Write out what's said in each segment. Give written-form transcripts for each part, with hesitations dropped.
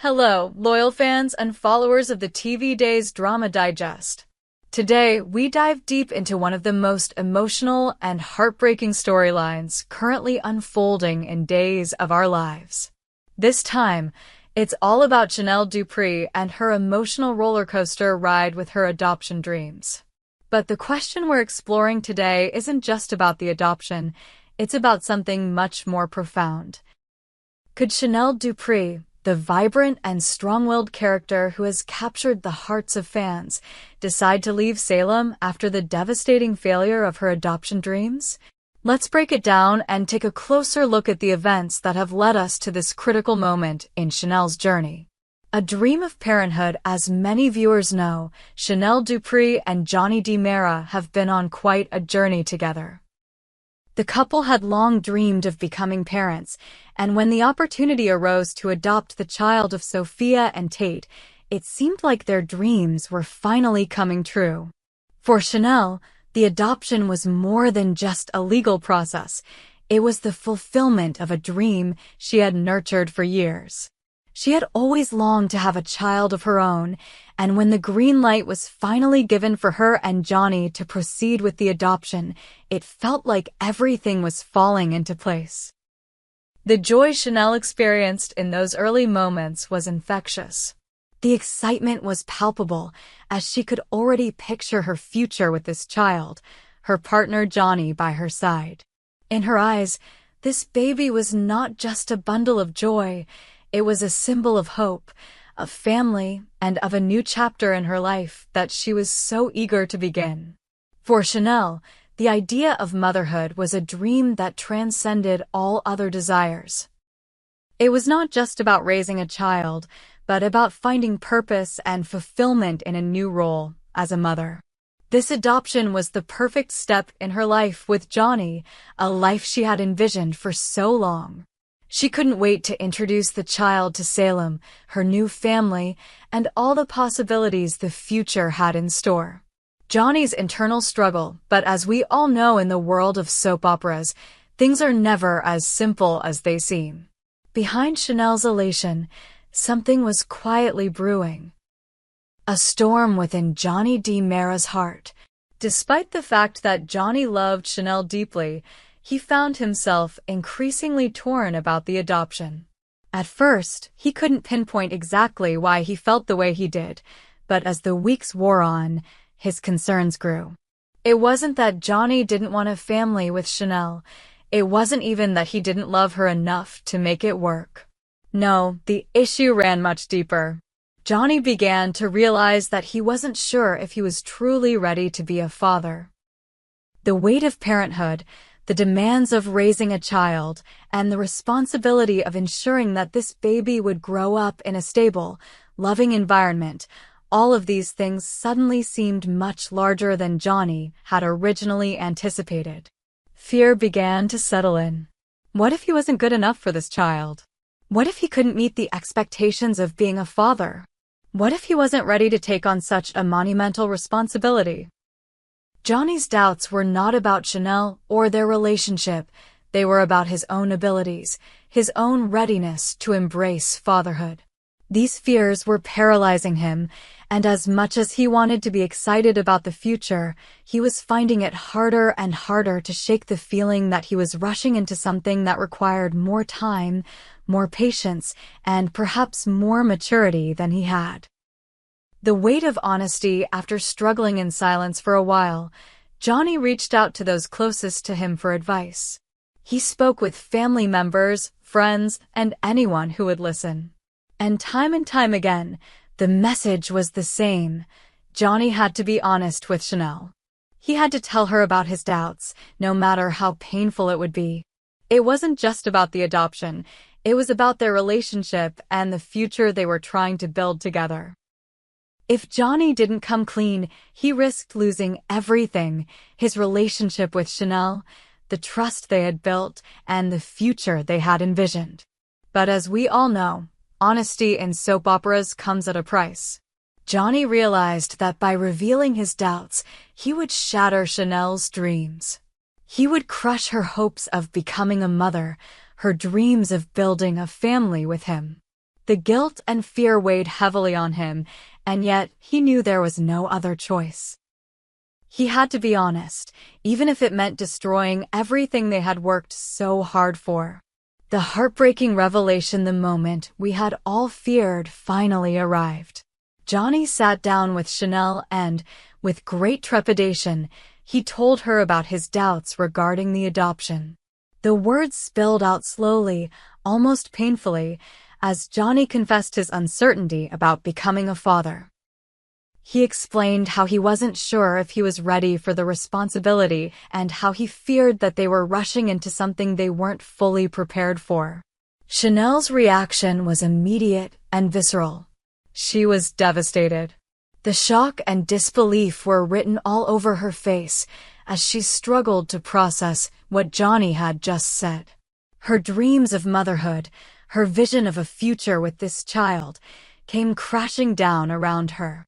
Hello, loyal fans and followers of the TV Days Drama Digest. Today, we dive deep into one of the most emotional and heartbreaking storylines currently unfolding in Days of Our Lives. This time, it's all about Chanel Dupree and her emotional roller coaster ride with her adoption dreams. But the question we're exploring today isn't just about the adoption, it's about something much more profound. Could Chanel Dupree, the vibrant and strong-willed character who has captured the hearts of fans, decide to leave Salem after the devastating failure of her adoption dreams? Let's break it down and take a closer look at the events that have led us to this critical moment in Chanel's journey. A dream of parenthood. As many viewers know, Chanel Dupree and Johnny DiMera have been on quite a journey together. The couple had long dreamed of becoming parents, and when the opportunity arose to adopt the child of Sophia and Tate, it seemed like their dreams were finally coming true. For Chanel, the adoption was more than just a legal process. It was the fulfillment of a dream she had nurtured for years. She had always longed to have a child of her own, and when the green light was finally given for her and Johnny to proceed with the adoption, it felt like everything was falling into place. The joy Chanel experienced in those early moments was infectious. The excitement was palpable, as she could already picture her future with this child, her partner Johnny by her side. In her eyes, this baby was not just a bundle of joy. It was a symbol of hope, of family, and of a new chapter in her life that she was so eager to begin. For Chanel, the idea of motherhood was a dream that transcended all other desires. It was not just about raising a child, but about finding purpose and fulfillment in a new role as a mother. This adoption was the perfect step in her life with Johnny, a life she had envisioned for so long. She couldn't wait to introduce the child to Salem, her new family, and all the possibilities the future had in store. Johnny's internal struggle, but as we all know in the world of soap operas, things are never as simple as they seem. Behind Chanel's elation, something was quietly brewing. A storm within Johnny DiMera's heart. Despite the fact that Johnny loved Chanel deeply, he found himself increasingly torn about the adoption. At first, he couldn't pinpoint exactly why he felt the way he did, but as the weeks wore on, his concerns grew. It wasn't that Johnny didn't want a family with Chanel. It wasn't even that he didn't love her enough to make it work. No, the issue ran much deeper. Johnny began to realize that he wasn't sure if he was truly ready to be a father. The weight of parenthood, the demands of raising a child, and the responsibility of ensuring that this baby would grow up in a stable, loving environment, all of these things suddenly seemed much larger than Johnny had originally anticipated. Fear began to settle in. What if he wasn't good enough for this child? What if he couldn't meet the expectations of being a father? What if he wasn't ready to take on such a monumental responsibility? Johnny's doubts were not about Chanel or their relationship. They were about his own abilities, his own readiness to embrace fatherhood. These fears were paralyzing him, and as much as he wanted to be excited about the future, he was finding it harder and harder to shake the feeling that he was rushing into something that required more time, more patience, and perhaps more maturity than he had. The weight of honesty. After struggling in silence for a while, Johnny reached out to those closest to him for advice. He spoke with family members, friends, and anyone who would listen. And time again, the message was the same. Johnny had to be honest with Chanel. He had to tell her about his doubts, no matter how painful it would be. It wasn't just about the adoption. It was about their relationship and the future they were trying to build together. If Johnny didn't come clean, he risked losing everything: his relationship with Chanel, the trust they had built, and the future they had envisioned. But as we all know, honesty in soap operas comes at a price. Johnny realized that by revealing his doubts, he would shatter Chanel's dreams. He would crush her hopes of becoming a mother, her dreams of building a family with him. The guilt and fear weighed heavily on him, and yet he knew there was no other choice. He had to be honest, even if it meant destroying everything they had worked so hard for. The heartbreaking revelation, the moment we had all feared, finally arrived. Johnny sat down with Chanel and, with great trepidation, he told her about his doubts regarding the adoption. The words spilled out slowly, almost painfully, as Johnny confessed his uncertainty about becoming a father. He explained how he wasn't sure if he was ready for the responsibility and how he feared that they were rushing into something they weren't fully prepared for. Chanel's reaction was immediate and visceral. She was devastated. The shock and disbelief were written all over her face as she struggled to process what Johnny had just said. Her dreams of motherhood, her vision of a future with this child, came crashing down around her.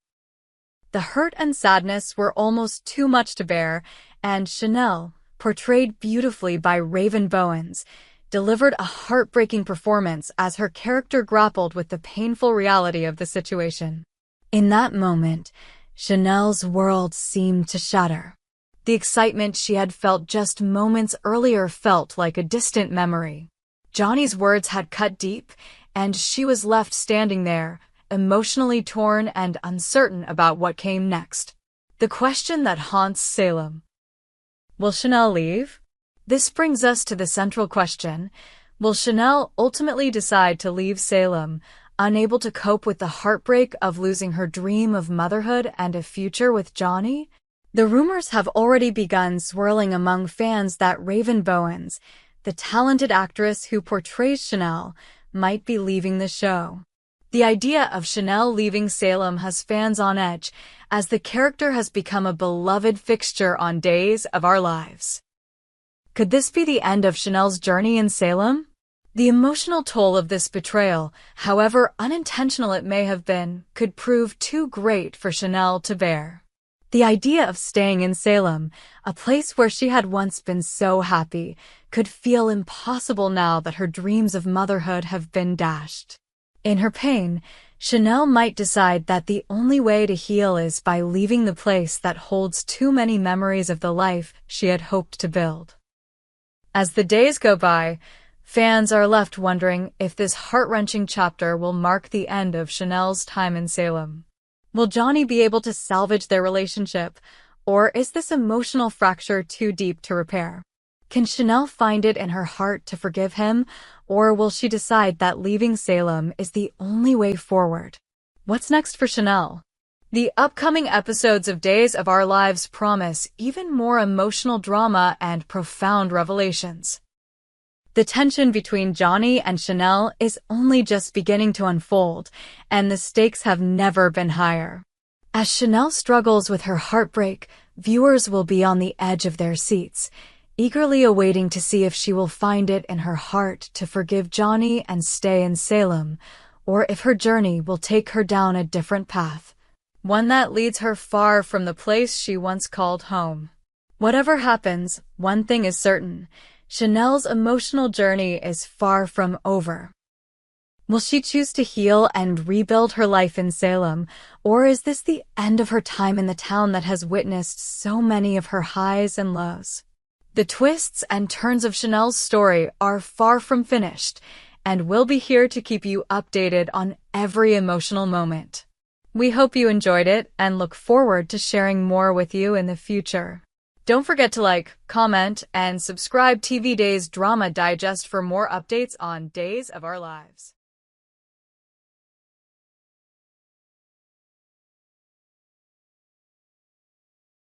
The hurt and sadness were almost too much to bear, and Chanel, portrayed beautifully by Raven Bowens, delivered a heartbreaking performance as her character grappled with the painful reality of the situation. In that moment, Chanel's world seemed to shatter. The excitement she had felt just moments earlier felt like a distant memory. Johnny's words had cut deep, and she was left standing there, emotionally torn and uncertain about what came next. The question that haunts Salem. Will Chanel leave? This brings us to the central question. Will Chanel ultimately decide to leave Salem, unable to cope with the heartbreak of losing her dream of motherhood and a future with Johnny? The rumors have already begun swirling among fans that Raven Bowens, the talented actress who portrays Chanel, might be leaving the show. The idea of Chanel leaving Salem has fans on edge, as the character has become a beloved fixture on Days of Our Lives. Could this be the end of Chanel's journey in Salem? The emotional toll of this betrayal, however unintentional it may have been, could prove too great for Chanel to bear. The idea of staying in Salem, a place where she had once been so happy, could feel impossible now that her dreams of motherhood have been dashed. In her pain, Chanel might decide that the only way to heal is by leaving the place that holds too many memories of the life she had hoped to build. As the days go by, fans are left wondering if this heart-wrenching chapter will mark the end of Chanel's time in Salem. Will Johnny be able to salvage their relationship, or is this emotional fracture too deep to repair? Can Chanel find it in her heart to forgive him, or will she decide that leaving Salem is the only way forward? What's next for Chanel? The upcoming episodes of Days of Our Lives promise even more emotional drama and profound revelations. The tension between Johnny and Chanel is only just beginning to unfold, and the stakes have never been higher. As Chanel struggles with her heartbreak, viewers will be on the edge of their seats, eagerly awaiting to see if she will find it in her heart to forgive Johnny and stay in Salem, or if her journey will take her down a different path, one that leads her far from the place she once called home. Whatever happens, one thing is certain: Chanel's emotional journey is far from over. Will she choose to heal and rebuild her life in Salem, or is this the end of her time in the town that has witnessed so many of her highs and lows? The twists and turns of Chanel's story are far from finished, and we'll be here to keep you updated on every emotional moment. We hope you enjoyed it and look forward to sharing more with you in the future. Don't forget to like, comment, and subscribe TV Days Drama Digest for more updates on Days of Our Lives.